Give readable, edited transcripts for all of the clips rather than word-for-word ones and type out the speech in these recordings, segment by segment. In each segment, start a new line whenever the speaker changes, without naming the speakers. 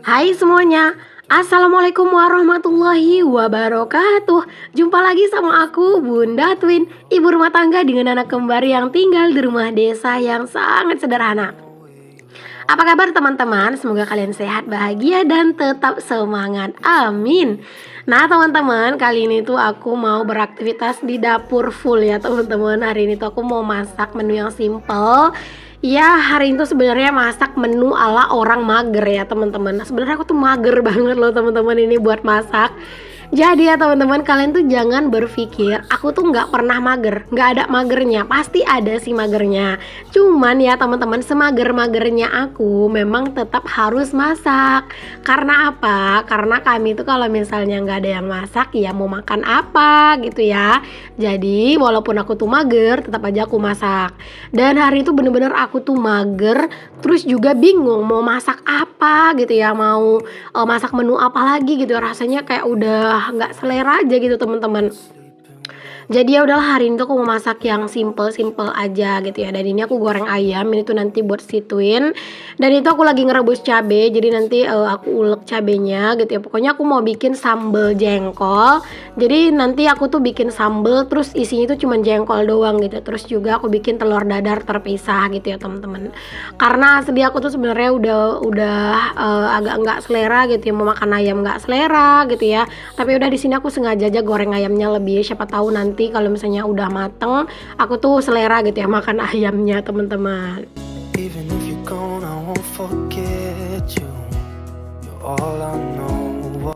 Hai semuanya, Assalamualaikum warahmatullahi wabarakatuh. Jumpa lagi sama aku, Bunda Twin, ibu rumah tangga dengan anak kembar yang tinggal di rumah desa yang sangat sederhana. Apa kabar teman-teman? Semoga kalian sehat, bahagia, dan tetap semangat. Amin. Nah teman-teman, kali ini tuh aku mau beraktivitas di dapur full ya teman-teman. Hari ini tuh aku mau masak menu yang simple. Ya, hari itu sebenarnya masak menu ala orang mager ya teman-teman. Nah, sebenarnya aku tuh mager banget loh teman-teman ini buat masak. Jadi ya teman-teman, kalian tuh jangan berpikir aku tuh nggak pernah mager, nggak ada magernya, pasti ada sih magernya. Cuman ya teman-teman, semager-magernya aku memang tetap harus masak. Karena apa? Karena kami tuh kalau misalnya nggak ada yang masak, ya mau makan apa gitu ya. Jadi walaupun aku tuh mager, tetap aja aku masak. Dan hari itu bener-bener aku tuh mager, terus juga bingung mau masak apa gitu ya, mau masak menu apa lagi gitu, rasanya kayak udah nggak selera aja gitu teman-teman. Jadi ya udahlah, hari ini tuh aku mau masak yang simple aja gitu ya. Dan ini aku goreng ayam, ini tuh nanti buat situin. Dan itu aku lagi ngerebus cabe, jadi nanti aku ulek cabenya gitu ya. Pokoknya aku mau bikin sambal jengkol. Jadi nanti aku tuh bikin sambal, terus isinya itu cuma jengkol doang gitu. Terus juga aku bikin telur dadar terpisah gitu ya teman-teman. Karena asli aku tuh sebenarnya udah agak nggak selera gitu ya, mau makan ayam nggak selera gitu ya. Tapi udah di sini aku sengaja aja goreng ayamnya lebih, siapa tahu nanti kalau misalnya udah mateng aku tuh selera gitu ya makan ayamnya teman-teman. Even if you're gone, I won't forget you. You're all I know.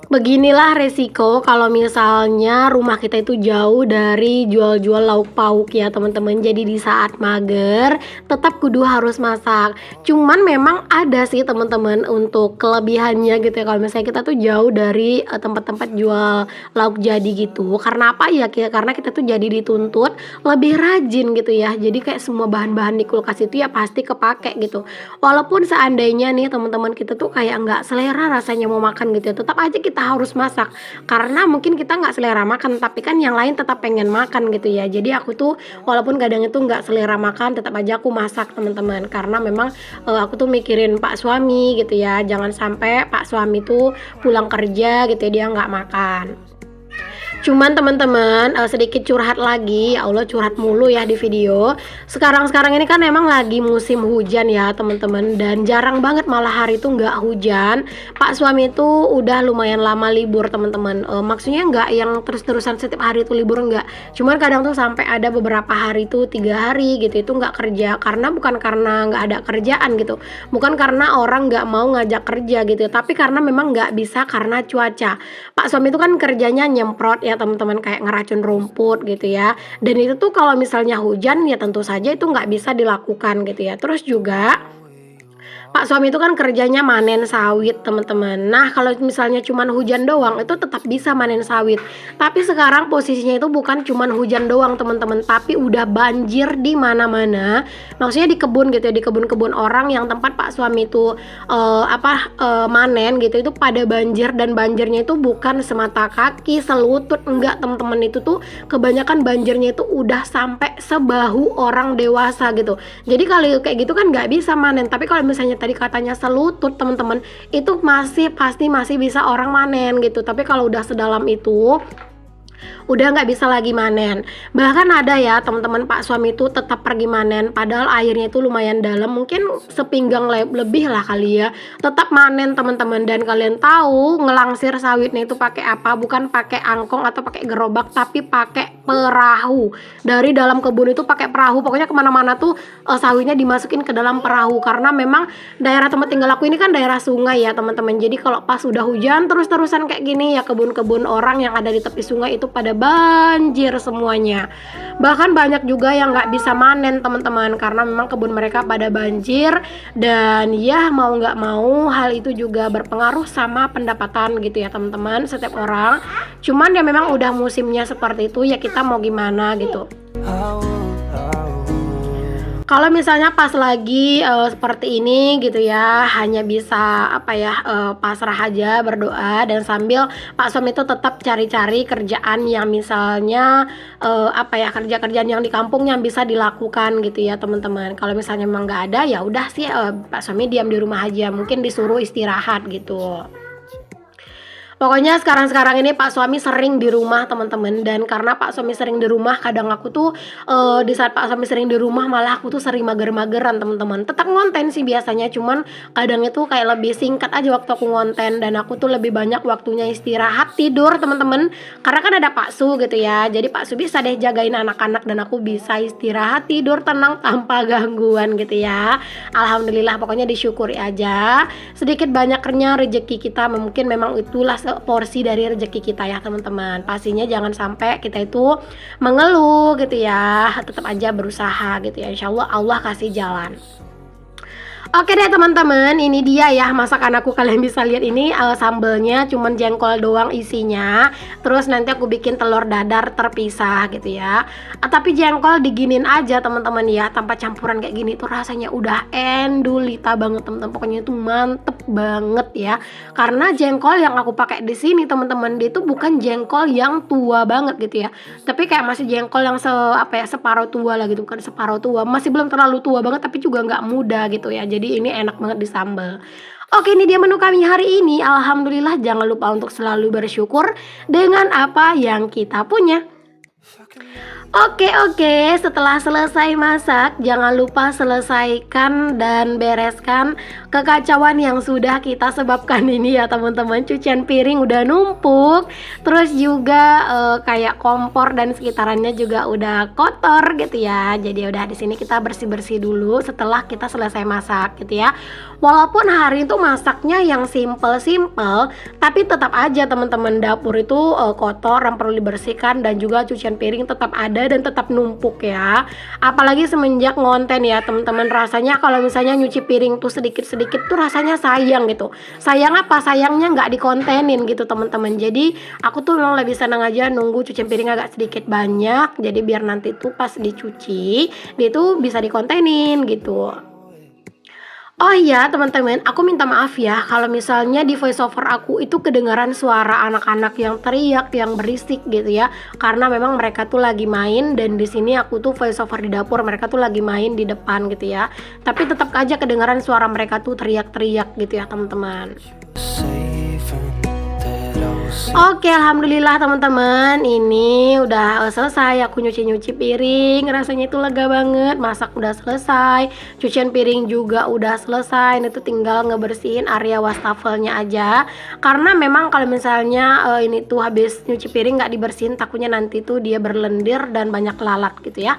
Beginilah resiko kalau misalnya rumah kita itu jauh dari jual-jual lauk pauk ya teman-teman. Jadi di saat mager tetap kudu harus masak. Cuman memang ada sih teman-teman untuk kelebihannya gitu ya, kalau misalnya kita tuh jauh dari tempat-tempat jual lauk jadi gitu. Karena apa ya? Karena kita tuh jadi dituntut lebih rajin gitu ya. Jadi kayak semua bahan-bahan di kulkas itu ya pasti kepake gitu. Walaupun seandainya nih teman-teman kita tuh kayak nggak selera rasanya mau makan gitu ya, tetap aja kita harus masak. Karena mungkin kita nggak selera makan, tapi kan yang lain tetap pengen makan gitu ya. Jadi aku tuh walaupun kadang itu nggak selera makan, tetap aja aku masak teman-teman. Karena memang aku tuh mikirin Pak suami gitu ya. Jangan sampai Pak suami tuh pulang kerja gitu ya, dia nggak makan. Cuman teman-teman, sedikit curhat lagi, ya Allah curhat mulu ya di video. Sekarang ini kan emang lagi musim hujan ya teman-teman, dan jarang banget malah hari itu nggak hujan. Pak suami itu udah lumayan lama libur teman-teman. Maksudnya nggak yang terus-terusan setiap hari itu libur, nggak. Cuman kadang tuh sampai ada beberapa hari tuh 3 hari gitu itu nggak kerja, karena bukan karena nggak ada kerjaan gitu, bukan karena orang nggak mau ngajak kerja gitu, tapi karena memang nggak bisa karena cuaca. Pak suami itu kan kerjanya nyemprot ya teman-teman, kayak ngeracun rumput gitu ya. Dan itu tuh kalau misalnya hujan ya tentu saja itu nggak bisa dilakukan gitu ya. Terus juga Pak suami itu kan kerjanya manen sawit teman-teman. Nah kalau misalnya cuman hujan doang itu tetap bisa manen sawit. Tapi sekarang posisinya itu bukan cuman hujan doang teman-teman, tapi udah banjir di mana-mana. Maksudnya di kebun gitu ya, di kebun-kebun orang yang tempat Pak suami itu manen gitu, itu pada banjir. Dan banjirnya itu bukan semata kaki, selutut, enggak teman-teman, itu tuh kebanyakan banjirnya itu udah sampai sebahu orang dewasa gitu. Jadi kalau kayak gitu kan nggak bisa manen. Tapi kalau misalnya tadi katanya selutut teman-teman, itu pasti masih bisa orang manen gitu. Tapi kalau udah sedalam itu udah nggak bisa lagi manen. Bahkan ada ya teman-teman, Pak suami itu tetap pergi manen padahal airnya itu lumayan dalam, mungkin sepinggang lebih lah kali ya, tetap manen teman-teman. Dan kalian tahu ngelangsir sawitnya itu pakai apa? Bukan pakai angkong atau pakai gerobak, tapi pakai perahu. Dari dalam kebun itu pakai perahu, pokoknya kemana-mana tuh sawitnya dimasukin ke dalam perahu. Karena memang daerah tempat tinggal aku ini kan daerah sungai ya teman-teman. Jadi kalau pas udah hujan terus-terusan kayak gini ya, kebun-kebun orang yang ada di tepi sungai itu pada banjir semuanya. Bahkan banyak juga yang nggak bisa manen teman-teman, karena memang kebun mereka pada banjir. Dan ya mau nggak mau hal itu juga berpengaruh sama pendapatan gitu ya teman-teman, setiap orang. Cuman ya memang udah musimnya seperti itu ya, kita mau gimana gitu. Kalau misalnya pas lagi, seperti ini gitu ya, hanya bisa apa ya, pasrah aja, berdoa dan sambil Pak suami itu tetap cari-cari kerjaan yang misalnya, apa ya, kerjaan yang di kampung yang bisa dilakukan gitu ya teman-teman. Kalau misalnya memang nggak ada, ya udah sih, Pak suami diam di rumah aja, mungkin disuruh istirahat gitu. Pokoknya sekarang-sekarang ini Pak suami sering di rumah teman-teman, dan karena Pak suami sering di rumah kadang aku tuh, di saat Pak suami sering di rumah malah aku tuh sering mager-mageran teman-teman. Tetap ngonten sih biasanya, cuman kadang itu kayak lebih singkat aja waktu aku ngonten, dan aku tuh lebih banyak waktunya istirahat, tidur teman-teman. Karena kan ada Pak Su gitu ya, jadi Pak Su bisa deh jagain anak-anak dan aku bisa istirahat, tidur tenang tanpa gangguan gitu ya. Alhamdulillah, pokoknya disyukuri aja. Sedikit banyaknya rezeki kita mungkin memang itulah porsi dari rezeki kita ya teman-teman. Pastinya jangan sampai kita itu mengeluh gitu ya, tetap aja berusaha gitu ya, insya Allah Allah kasih jalan. Oke deh teman-teman, ini dia ya masakan aku. Kalian bisa lihat ini, sambelnya cuman jengkol doang isinya. Terus nanti aku bikin telur dadar terpisah gitu ya. Tapi jengkol diginin aja teman-teman ya, tanpa campuran kayak gini tuh rasanya udah endulita banget teman-teman. Pokoknya itu mantep banget ya. Karena jengkol yang aku pakai di sini teman-teman, dia itu bukan jengkol yang tua banget gitu ya. Tapi kayak masih jengkol yang apa ya, separuh tua lah gitu, bukan separuh tua, masih belum terlalu tua banget tapi juga nggak muda gitu ya. Jadi ini enak banget disambal. Oke, ini dia menu kami hari ini. Alhamdulillah, jangan lupa untuk selalu bersyukur dengan apa yang kita punya. Oke, setelah selesai masak, jangan lupa selesaikan dan bereskan kekacauan yang sudah kita sebabkan ini ya teman-teman. Cucian piring udah numpuk, terus juga kayak kompor dan sekitarannya juga udah kotor gitu ya. Jadi udah di sini kita bersih-bersih dulu setelah kita selesai masak gitu ya. Walaupun hari itu masaknya yang simple-simple, tapi tetap aja teman-teman, dapur itu kotor yang perlu dibersihkan, dan juga cucian piring tetap ada dan tetap numpuk ya. Apalagi semenjak ngonten ya teman-teman, rasanya kalau misalnya nyuci piring tuh sedikit-sedikit tuh rasanya sayang gitu. Sayang apa? Sayangnya nggak dikontenin gitu teman-teman. Jadi aku tuh memang lebih senang aja nunggu cucian piring agak sedikit banyak, jadi biar nanti tuh pas dicuci dia tuh bisa dikontenin gitu. Oh iya teman-teman, aku minta maaf ya kalau misalnya di voiceover aku itu kedengaran suara anak-anak yang teriak, yang berisik gitu ya. Karena memang mereka tuh lagi main, dan di sini aku tuh voiceover di dapur, mereka tuh lagi main di depan gitu ya. Tapi tetap aja kedengaran suara mereka tuh teriak-teriak gitu ya teman-teman. Oke, alhamdulillah teman-teman, ini udah selesai aku nyuci-nyuci piring, rasanya itu lega banget. Masak udah selesai, cucian piring juga udah selesai. Ini tuh tinggal ngebersihin area wastafelnya aja. Karena memang kalau misalnya ini tuh habis nyuci piring nggak dibersihin, takutnya nanti tuh dia berlendir dan banyak lalat gitu ya.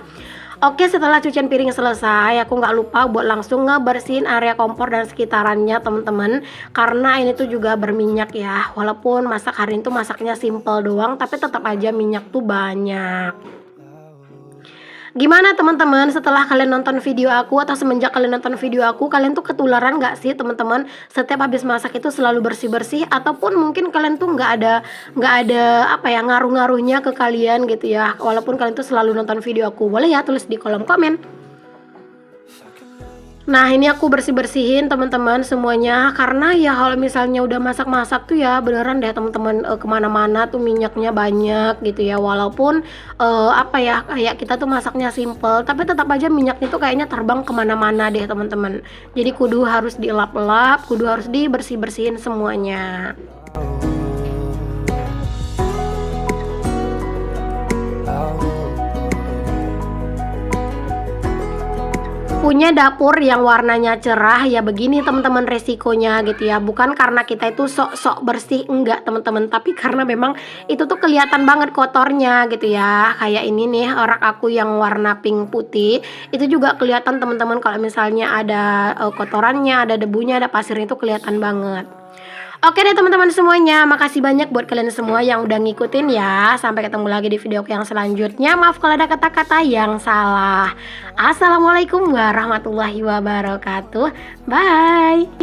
Oke, setelah cucian piring selesai, aku nggak lupa buat langsung ngebersihin area kompor dan sekitarannya teman-teman. Karena ini tuh juga berminyak ya. Walaupun masak hari ini tuh masaknya simple doang, tapi tetap aja minyak tuh banyak. Gimana teman-teman, setelah kalian nonton video aku atau semenjak kalian nonton video aku, kalian tuh ketularan nggak sih teman-teman? Setiap habis masak itu selalu bersih-bersih, ataupun mungkin kalian tuh nggak ada apa ya, ngaruh-ngaruhnya ke kalian gitu ya. Walaupun kalian tuh selalu nonton video aku, boleh ya tulis di kolom komen. Nah, ini aku bersih-bersihin teman-teman semuanya, karena ya kalau misalnya udah masak-masak tuh ya beneran deh teman-teman, kemana-mana tuh minyaknya banyak gitu ya. Walaupun apa ya, kayak kita tuh masaknya simple, tapi tetap aja minyaknya tuh kayaknya terbang kemana-mana deh teman-teman. Jadi kudu harus dielap-elap, kudu harus dibersih-bersihin semuanya. Punya dapur yang warnanya cerah ya begini teman-teman resikonya gitu ya. Bukan karena kita itu sok-sok bersih, enggak teman-teman, tapi karena memang itu tuh kelihatan banget kotornya gitu ya. Kayak ini nih rak aku yang warna pink putih, itu juga kelihatan teman-teman kalau misalnya ada kotorannya, ada debunya, ada pasirnya, itu kelihatan banget. Oke deh teman-teman semuanya, makasih banyak buat kalian semua yang udah ngikutin ya. Sampai ketemu lagi di video yang selanjutnya. Maaf kalau ada kata-kata yang salah. Assalamualaikum warahmatullahi wabarakatuh. Bye.